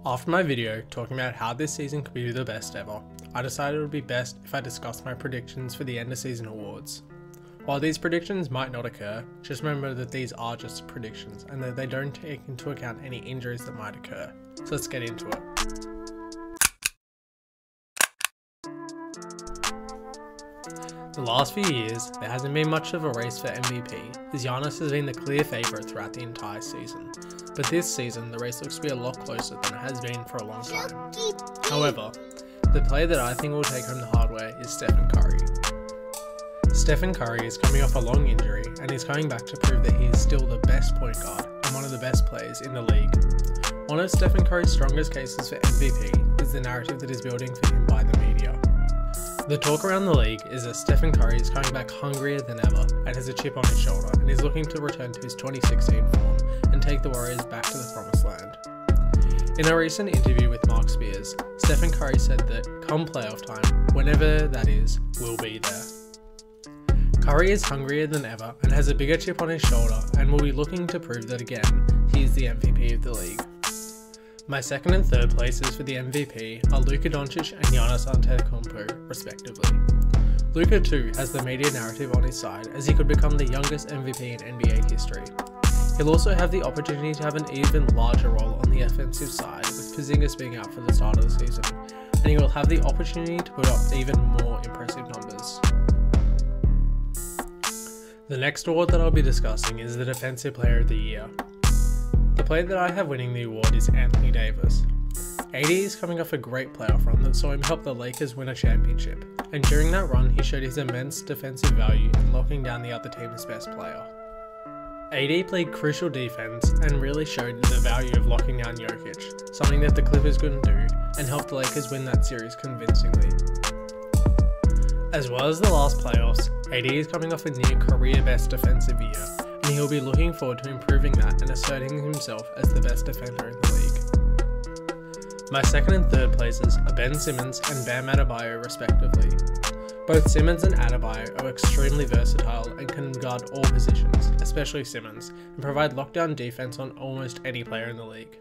After my video talking about how this season could be the best ever, I decided it would be best if I discussed my predictions for the end of season awards. While these predictions might not occur, just remember that these are just predictions and that they don't take into account any injuries that might occur. So let's get into it. The last few years, there hasn't been much of a race for MVP, as Giannis has been the clear favourite throughout the entire season. But this season, the race looks to be a lot closer than it has been for a long time. However, the player that I think will take home the hard way is Stephen Curry. Stephen Curry is coming off a long injury and is coming back to prove that he is still the best point guard and one of the best players in the league. One of Stephen Curry's strongest cases for MVP is the narrative that is building for him by the media. The talk around the league is that Stephen Curry is coming back hungrier than ever and has a chip on his shoulder and is looking to return to his 2016 form and take the Warriors back to the promised land. In a recent interview with Mark Spears, Stephen Curry said that come playoff time, whenever that is, we'll be there. Curry is hungrier than ever and has a bigger chip on his shoulder and will be looking to prove that again, he is the MVP of the league. My second and third places for the MVP are Luka Doncic and Giannis Antetokounmpo, respectively. Luka too has the media narrative on his side as he could become the youngest MVP in NBA history. He'll also have the opportunity to have an even larger role on the offensive side with Porzingis being out for the start of the season, and he will have the opportunity to put up even more impressive numbers. The next award that I'll be discussing is the Defensive Player of the Year. The player that I have winning the award is Anthony Davis. AD is coming off a great playoff run that saw him help the Lakers win a championship, and during that run he showed his immense defensive value in locking down the other team's best player. AD played crucial defense and really showed the value of locking down Jokic, something that the Clippers couldn't do, and helped the Lakers win that series convincingly. As well as the last playoffs, AD is coming off a near career best defensive year, and he'll be looking forward to improving that and asserting himself as the best defender in the league. My second and third places are Ben Simmons and Bam Adebayo respectively. Both Simmons and Adebayo are extremely versatile and can guard all positions, especially Simmons, and provide lockdown defense on almost any player in the league.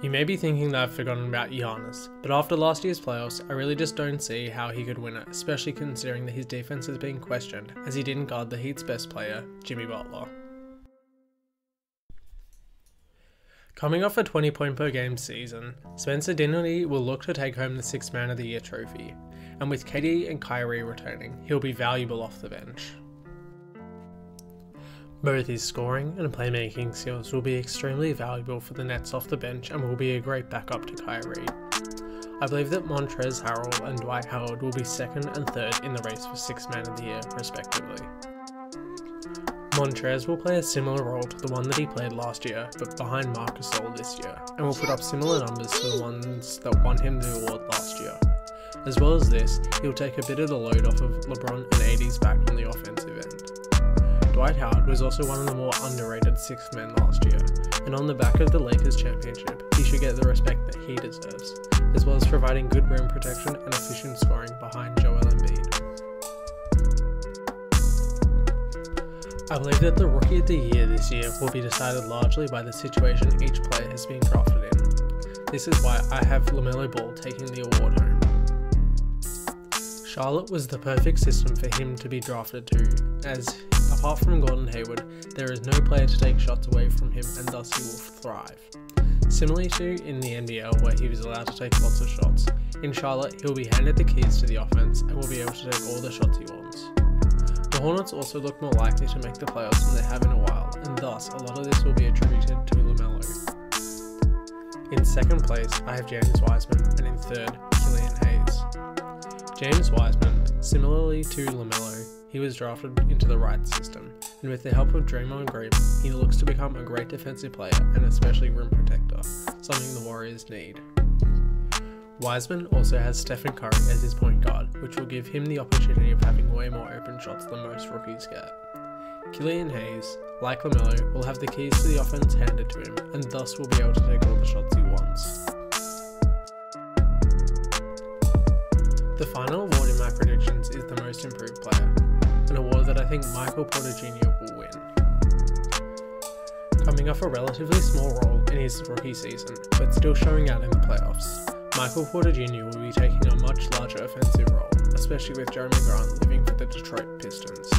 You may be thinking that I've forgotten about Giannis, but after last year's playoffs, I really just don't see how he could win it, especially considering that his defense is being questioned, as he didn't guard the Heat's best player, Jimmy Butler. Coming off a 20-point per game season, Spencer Dinwiddie will look to take home the 6th Man of the Year trophy, and with KD and Kyrie returning, he'll be valuable off the bench. Both his scoring and playmaking skills will be extremely valuable for the Nets off the bench and will be a great backup to Kyrie. I believe that Montrezl Harrell and Dwight Howard will be 2nd and 3rd in the race for 6th Man of the Year, respectively. Montrez will play a similar role to the one that he played last year, but behind Marc Gasol this year, and will put up similar numbers to the ones that won him the award last year. As well as this, he'll take a bit of the load off of LeBron and AD's back on the offensive end. Dwight Howard was also one of the more underrated 6th men last year, and on the back of the Lakers championship, he should get the respect that he deserves, as well as providing good rim protection and efficient scoring behind Joel Embiid. I believe that the Rookie of the Year this year will be decided largely by the situation each player has been drafted in. This is why I have LaMelo Ball taking the award home. Charlotte was the perfect system for him to be drafted to, as apart from Gordon Hayward, there is no player to take shots away from him and thus he will thrive. Similarly to in the NBL where he was allowed to take lots of shots, in Charlotte he'll be handed the keys to the offense and will be able to take all the shots he wants. The Hornets also look more likely to make the playoffs than they have in a while, and thus a lot of this will be attributed to LaMelo. In 2nd place I have James Wiseman and in 3rd Killian Hayes. James Wiseman, similarly to LaMelo, he was drafted into the right system, and with the help of Draymond Green, he looks to become a great defensive player and especially rim protector, something the Warriors need. Wiseman also has Stephen Curry as his point guard, which will give him the opportunity of having way more open shots than most rookies get. Killian Hayes, like LaMelo, will have the keys to the offense handed to him, and thus will be able to take all the shots he wants. The final award in my predictions is the Most Improved Player, an award that I think Michael Porter Jr. will win. Coming off a relatively small role in his rookie season, but still showing out in the playoffs, Michael Porter Jr. will be taking a much larger offensive role, especially with Jeremy Grant leaving for the Detroit Pistons.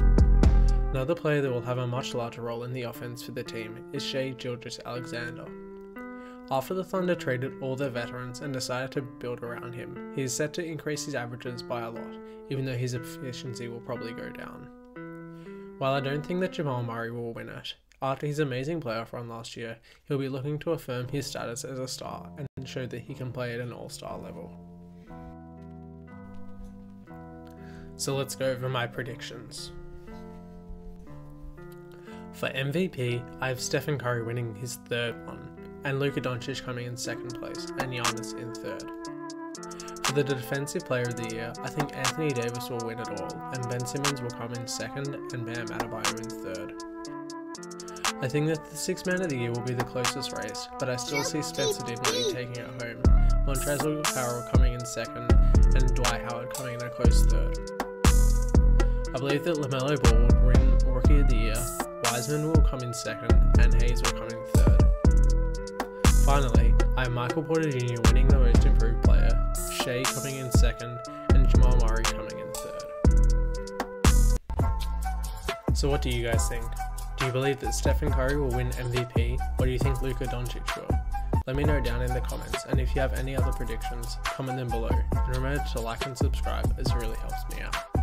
Another player that will have a much larger role in the offense for the team is Shai Gilgeous-Alexander. After the Thunder traded all their veterans and decided to build around him, he is set to increase his averages by a lot, even though his efficiency will probably go down. While I don't think that Jamal Murray will win it, after his amazing playoff run last year, he'll be looking to affirm his status as a star and show that he can play at an all-star level. So let's go over my predictions. For MVP, I have Stephen Curry winning his third one, and Luka Doncic coming in second place, and Giannis in third. For the Defensive Player of the Year, I think Anthony Davis will win it all, and Ben Simmons will come in second, and Bam Adebayo in third. I think that the Sixth Man of the Year will be the closest race, but I still see Spencer Dinwiddie taking it home, Montrezl Harrell coming in second, and Dwight Howard coming in a close third. I believe that LaMelo Ball will win Rookie of the Year, Wiseman will come in second, and Hayes will come in third. Finally, I have Michael Porter Jr. winning the Most Improved Player, Shai coming in second, and Jamal Murray coming in third. So what do you guys think? Do you believe that Stephen Curry will win MVP, or do you think Luka Doncic will? Let me know down in the comments, and if you have any other predictions, comment them below, and remember to like and subscribe as it really helps me out.